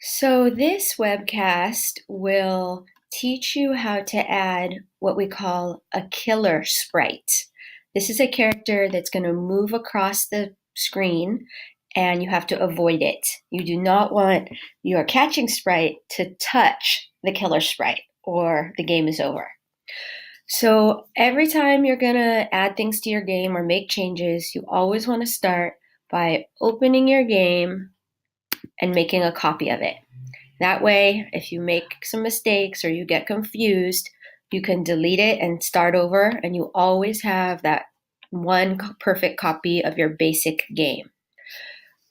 So this webcast will teach you how to add what we call a killer sprite. This is a character that's going to move across the screen and you have to avoid it. You do not want your catching sprite to touch the killer sprite or the game is over. So every time you're going to add things to your game or make changes, you always want to start by opening your game and making a copy of it. That way, if you make some mistakes or you get confused, you can delete it and start over, and you always have that one perfect copy of your basic game.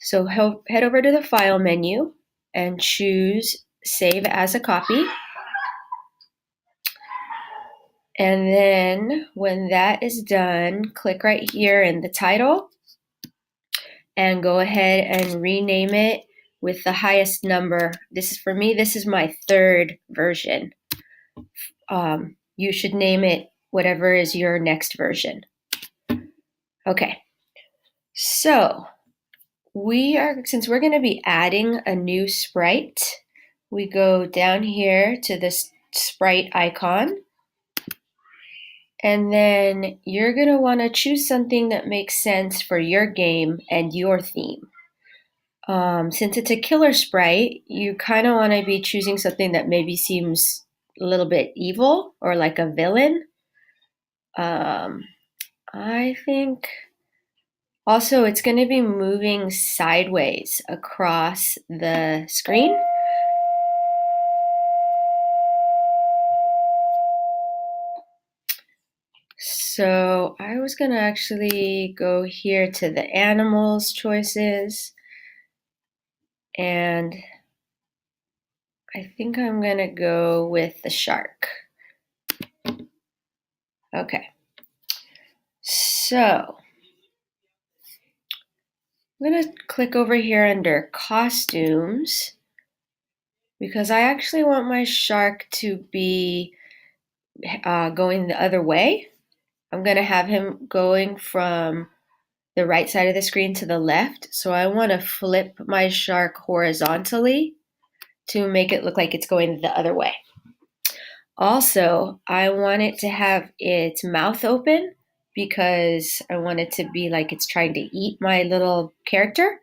So head over to the File menu and choose Save as a Copy. And then when that is done, click right here in the title and go ahead and rename it with the highest number. This is for me, this is my third version. You should name it whatever is your next version. Okay, so since we're going to be adding a new sprite, we go down here to this sprite icon, and then you're going to want to choose something that makes sense for your game and your theme. Since it's a killer sprite, you kind of want to be choosing something that maybe seems a little bit evil or like a villain. I think also it's going to be moving sideways across the screen. So I was going to actually go here to the animals choices, and I think I'm going to go with the shark. Okay. So I'm going to click over here under costumes because I actually want my shark to be going the other way. I'm going to have him going from the right side of the screen to the left. So I want to flip my shark horizontally to make it look like it's going the other way. Also, I want it to have its mouth open because I want it to be like it's trying to eat my little character.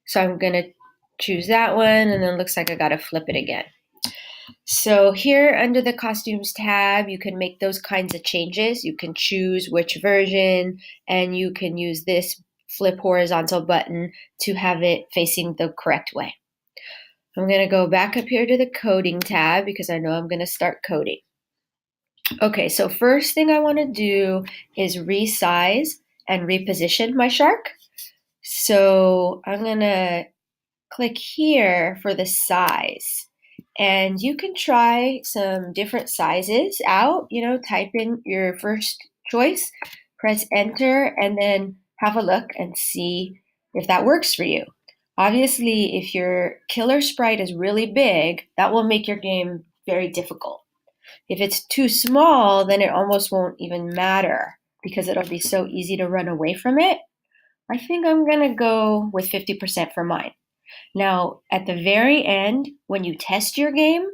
So I'm going to choose that one, and then it looks like I got to flip it again. So here under the costumes tab, you can make those kinds of changes. You can choose which version, and you can use this flip horizontal button to have it facing the correct way. I'm going to go back up here to the coding tab because I know I'm going to start coding. Okay, so first thing I want to do is resize and reposition my shark. So I'm going to click here for the size. And you can try some different sizes out, type in your first choice, press enter, and then have a look and see if that works for you. Obviously, if your killer sprite is really big, that will make your game very difficult. If it's too small, then it almost won't even matter because it'll be so easy to run away from it. I think I'm going to go with 50% for mine. Now, at the very end, when you test your game,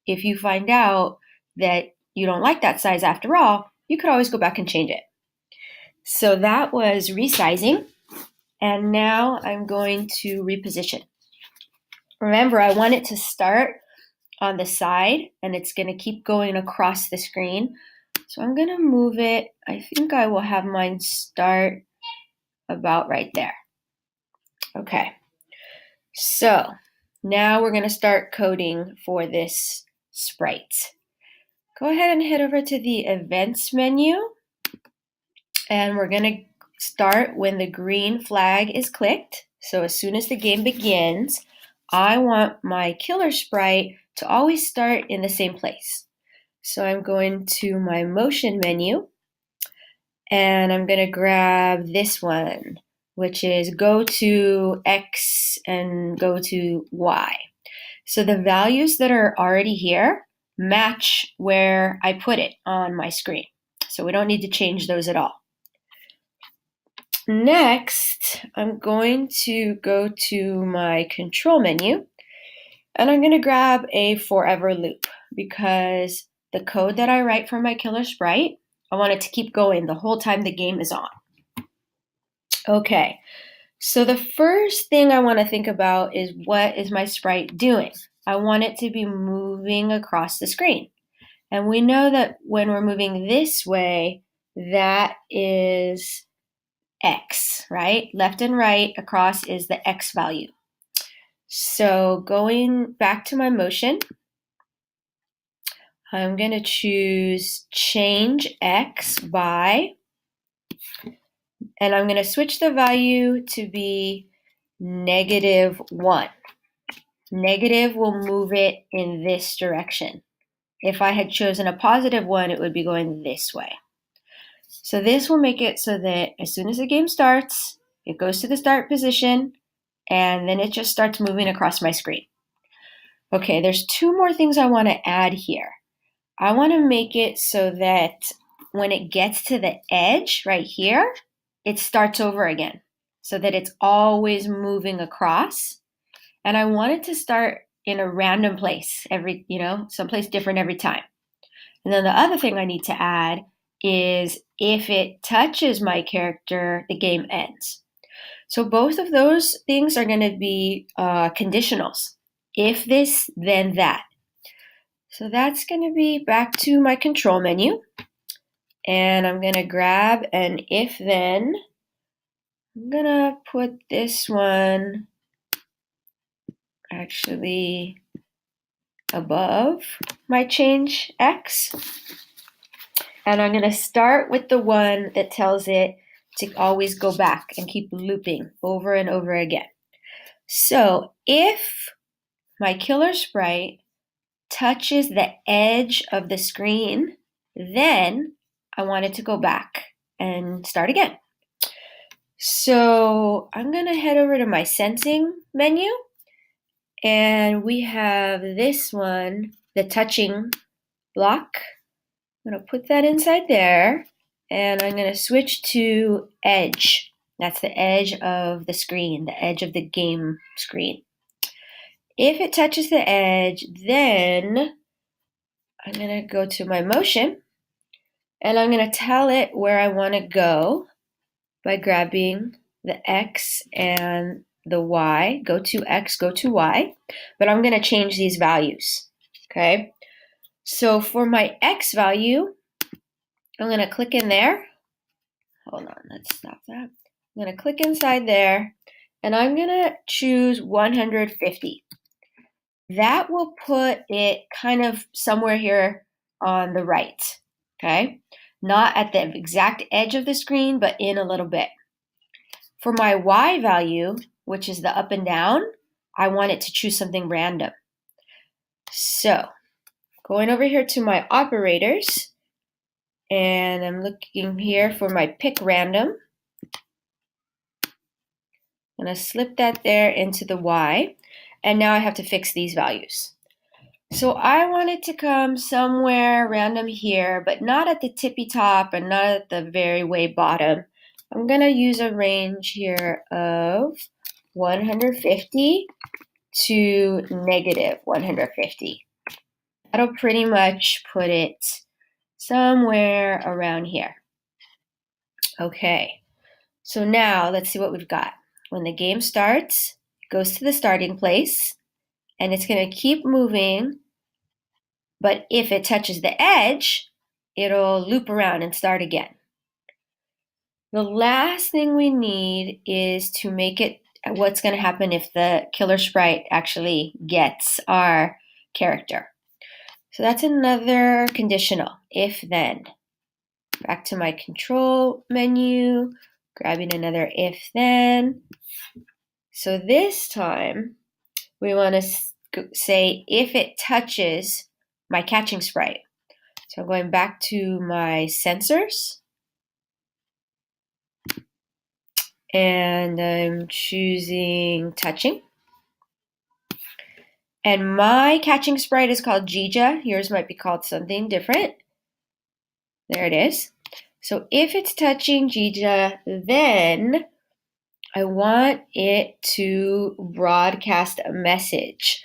if you find out that you don't like that size after all, you could always go back and change it. So that was resizing. And now I'm going to reposition. Remember, I want it to start on the side, and it's going to keep going across the screen. So I'm going to move it. I think I will have mine start about right there. Okay. So now we're going to start coding for this sprite. Go ahead and head over to the events menu, and we're going to start when the green flag is clicked. So as soon as the game begins, I want my killer sprite to always start in the same place. So I'm going to my motion menu, and I'm going to grab this one, which is go to X and go to Y. So the values that are already here match where I put it on my screen. So we don't need to change those at all. Next, I'm going to go to my control menu, And I'm going to grab a forever loop because the code that I write for my killer sprite, I want it to keep going the whole time the game is on. Okay, so the first thing I want to think about is, what is my sprite doing? I want it to be moving across the screen. And we know that when we're moving this way, that is X, right? Left and right across is the X value. So going back to my motion, I'm going to choose change X by, and I'm going to switch the value to be -1. Negative will move it in this direction. If I had chosen a +1, it would be going this way. So this will make it so that as soon as the game starts, it goes to the start position, and then it just starts moving across my screen. Okay, there's two more things I want to add here. I want to make it so that when it gets to the edge right here, it starts over again, so that it's always moving across. And I want it to start in a random place, someplace different every time. And then the other thing I need to add is if it touches my character, the game ends. So both of those things are going to be conditionals. If this, then that. So that's going to be back to my control menu. And I'm going to grab an if then. I'm going to put this one actually above my change X. And I'm going to start with the one that tells it to always go back and keep looping over and over again. So if my killer sprite touches the edge of the screen, then I want it to go back and start again. So I'm going to head over to my sensing menu, and we have this one, the touching block. I'm going to put that inside there, and I'm going to switch to edge. That's the edge of the screen, the edge of the game screen. If it touches the edge, then I'm going to go to my motion, and I'm going to tell it where I want to go by grabbing the X and the Y. Go to X, go to Y. But I'm going to change these values, okay? So for my X value, I'm going to click in there. Hold on, let's stop that. I'm going to click inside there, and I'm going to choose 150. That will put it kind of somewhere here on the right, okay? Not at the exact edge of the screen, but in a little bit. For my Y value, which is the up and down, I want it to choose something random. So, going over here to my operators, and I'm looking here for my pick random. I'm going to slip that there into the Y, and now I have to fix these values. So I want it to come somewhere random here, but not at the tippy top and not at the very way bottom. I'm going to use a range here of 150 to -150. That'll pretty much put it somewhere around here. Okay, so now let's see what we've got. When the game starts, it goes to the starting place, and it's going to keep moving, but if it touches the edge, it'll loop around and start again. The last thing we need is to make it what's going to happen if the killer sprite actually gets our character. So that's another conditional, if then. Back to my control menu, grabbing another if then. So this time we want to say if it touches my catching sprite. So I'm going back to my sensors, and I'm choosing touching. And my catching sprite is called Jija. Yours might be called something different. There it is. So if it's touching Jija, then I want it to broadcast a message.